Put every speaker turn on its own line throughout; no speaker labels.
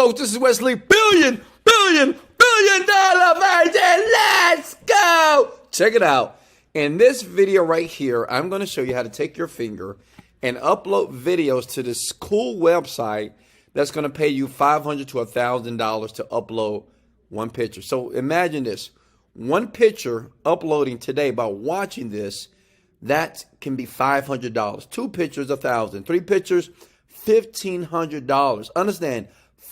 Folks, this is Wesley, billion dollar virgin. Let's go. Check it out. In this video right here, I'm going to show you how to take your finger and upload videos to this cool website that's going to pay you $500 to $1,000 to upload one picture. So imagine this. One picture uploading today by watching this, that can be $500. Two pictures, $1,000. Three pictures, $1,500. Understand,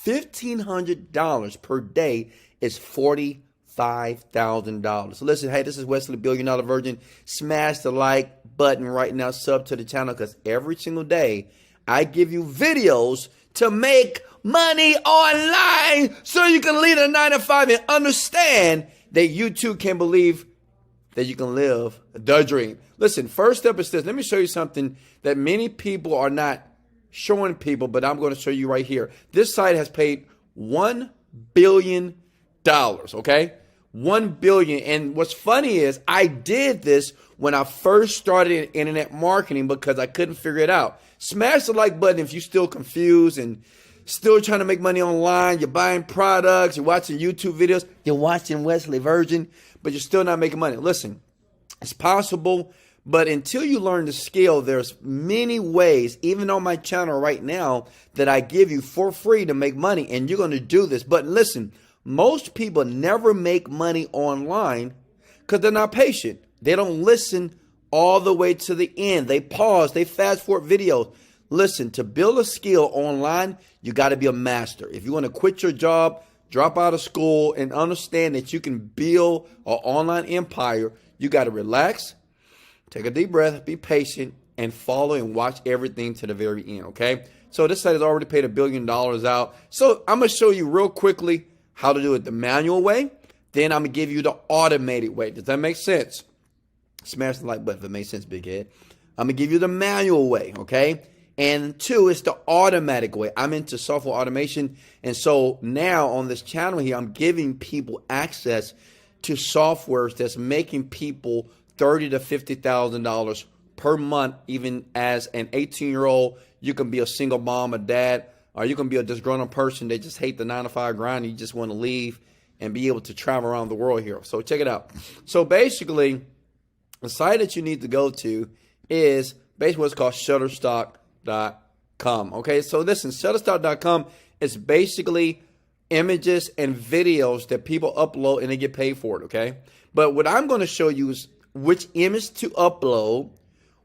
$1,500 per day is $45,000. So listen, hey, this is Wesley, billion dollar virgin. Smash the like button right now, sub to the channel, because every single day I give you videos to make money online so you can lead a 9-to-5 and understand that you too can believe that you can live the dream. Listen, first step is this. Let me show you something that many people are not showing people, but I'm going to show you right here. This site has paid $1 billion, okay? $1 billion. And what's funny is I did this when I first started internet marketing because I couldn't figure it out. Smash the like button if you're still confused and still trying to make money online. You're buying products, you're watching YouTube videos, you're watching Wesley Virgin, but you're still not making money. Listen, it's possible, but until you learn the skill, there's many ways, even on my channel right now, that I give you for free to make money, and you're going to do this. But listen, most people never make money online because they're not patient. They don't listen all the way to the end. They pause, they fast forward videos. Listen, to build a skill online, you got to be a master. If you want to quit your job, drop out of school, and understand that you can build an online empire, you got to relax, take a deep breath, be patient, and follow and watch everything to the very end, okay? So this site has already paid $1 billion out. So I'm going to show you real quickly how to do it the manual way. Then I'm going to give you the automated way. Does that make sense? Smash the like button if it makes sense, big head. I'm going to give you the manual way, okay? And two, it's the automatic way. I'm into software automation. And so now on this channel here, I'm giving people access to softwares that's making people $30,000 to $50,000 per month. Even as an 18-year-old, you can be a single mom or dad, or you can be a disgruntled person that just hate the 9-to-5 grind. You just want to leave and be able to travel around the world here. So check it out. So basically, the site that you need to go to is basically what's called Shutterstock.com. Okay, so listen, Shutterstock.com is basically images and videos that people upload and they get paid for it, okay? But what I'm going to show you is which image to upload,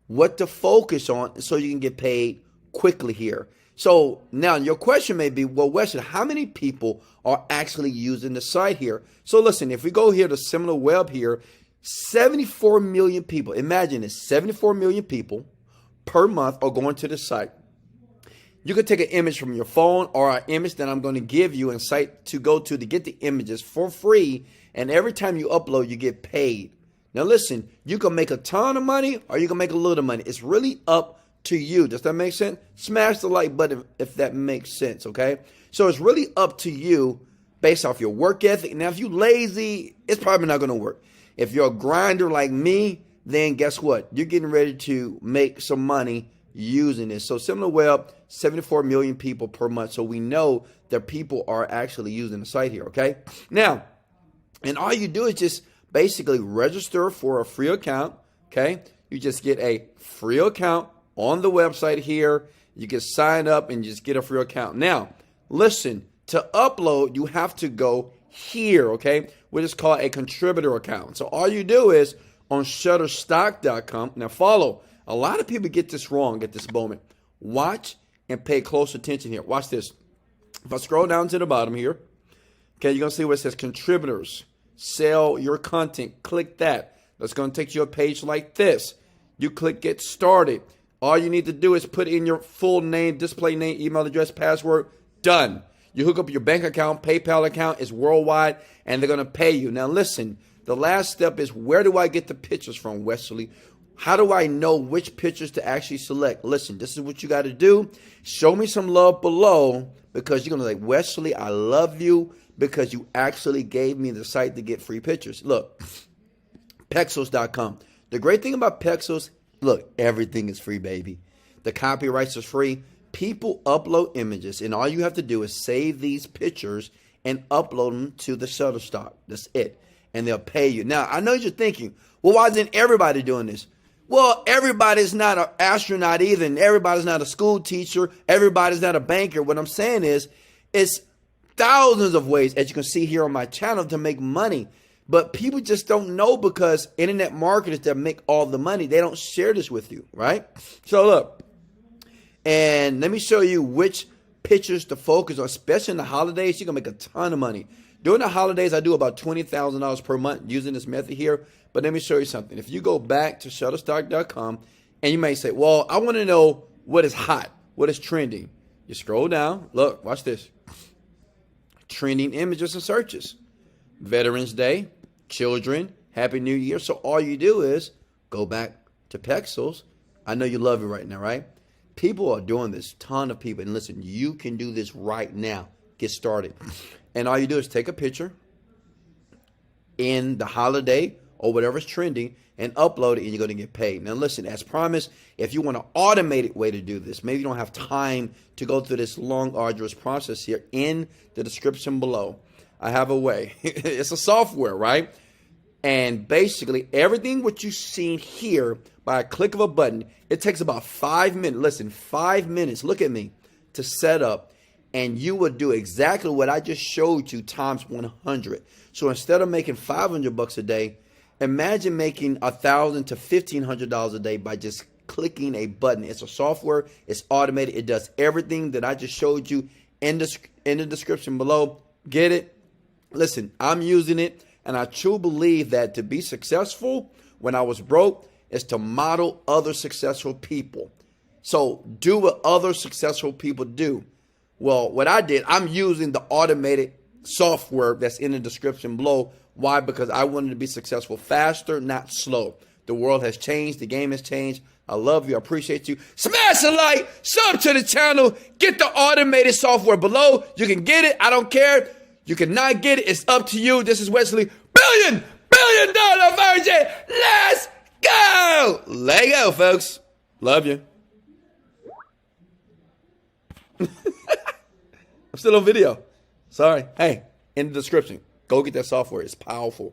what to focus on so you can get paid quickly here. So now your question may be, well, Wesley, how many people are actually using the site here? So listen, if we go here to Similar Web here, 74 million people, imagine it's 74 million people per month are going to the site. You can take an image from your phone or an image that I'm going to give you and site to go to get the images for free. And every time you upload, you get paid. Now listen, you can make a ton of money or you can make a little money. It's really up to you. Does that make sense? Smash the like button if that makes sense, okay? So it's really up to you based off your work ethic. Now, if you're lazy, it's probably not going to work. If you're a grinder like me, then guess what? You're getting ready to make some money using this. So Similar Web, 74 million people per month. So we know that people are actually using the site here, okay? Now, and all you do is just basically register for a free account, okay? You just get a free account on the website here. You can sign up and just get a free account. Now, listen, to upload, you have to go here, okay? Which is called a contributor account. So all you do is on Shutterstock.com. Now follow. A lot of people get this wrong at this moment. Watch and pay close attention here. Watch this. If I scroll down to the bottom here, okay, you're going to see where it says contributors. Sell your content. Click that. That's going to take you to a page like this. You click get started. All you need to do is put in your full name, display name, email address, password. Done. You hook up your bank account, PayPal account. It's worldwide, and they're going to pay you. Now listen. The last step is, where do I get the pictures from, Wesley? How do I know which pictures to actually select? Listen, this is what you got to do. Show me some love below, because you're going to be like, Wesley, I love you because you actually gave me the site to get free pictures. Look, Pexels.com. The great thing about Pexels, look, everything is free, baby. The copyrights is free. People upload images, and all you have to do is save these pictures and upload them to the Shutterstock. That's it. And they'll pay you. Now, I know you're thinking, well, why isn't everybody doing this? Well, everybody's not an astronaut either, and everybody's not a school teacher. Everybody's not a banker. What I'm saying is, it's thousands of ways, as you can see here on my channel, to make money. But people just don't know because internet marketers that make all the money, they don't share this with you, right? So look, and let me show you which pictures to focus on, especially in the holidays. You're going to make a ton of money. During the holidays, I do about $20,000 per month using this method here. But let me show you something. If you go back to Shutterstock.com, and you may say, well, I want to know what is hot, what is trending. You scroll down. Look, watch this. Trending images and searches. Veterans Day, children, Happy New Year. So all you do is go back to Pexels. I know you love it right now, right? People are doing this, ton of people. And listen, you can do this right now. Get started. And all you do is take a picture in the holiday or whatever's trending and upload it, and you're going to get paid. Now listen, as promised, if you want an automated way to do this, maybe you don't have time to go through this long, arduous process here, in the description below, I have a way. It's a software, right? And basically, everything what you've seen here, by a click of a button, it takes about 5 minutes. Listen, 5 minutes, look at me, to set up. And you would do exactly what I just showed you times 100. So instead of making $500 a day, imagine making $1,000 to $1,500 a day by just clicking a button. It's a software. It's automated. It does everything that I just showed you in the description below. Get it? Listen, I'm using it, and I truly believe that to be successful when I was broke is to model other successful people. So do what other successful people do. Well, what I did, I'm using the automated software that's in the description below. Why? Because I wanted to be successful faster, not slow. The world has changed. The game has changed. I love you. I appreciate you. Smash a like, sub to the channel, get the automated software below. You can get it. I don't care. You cannot get it. It's up to you. This is Wesley, billion dollar virgin. Let's go. Let go, folks. Love you. I'm still on video. Sorry. Hey, in the description, go get that software. It's powerful.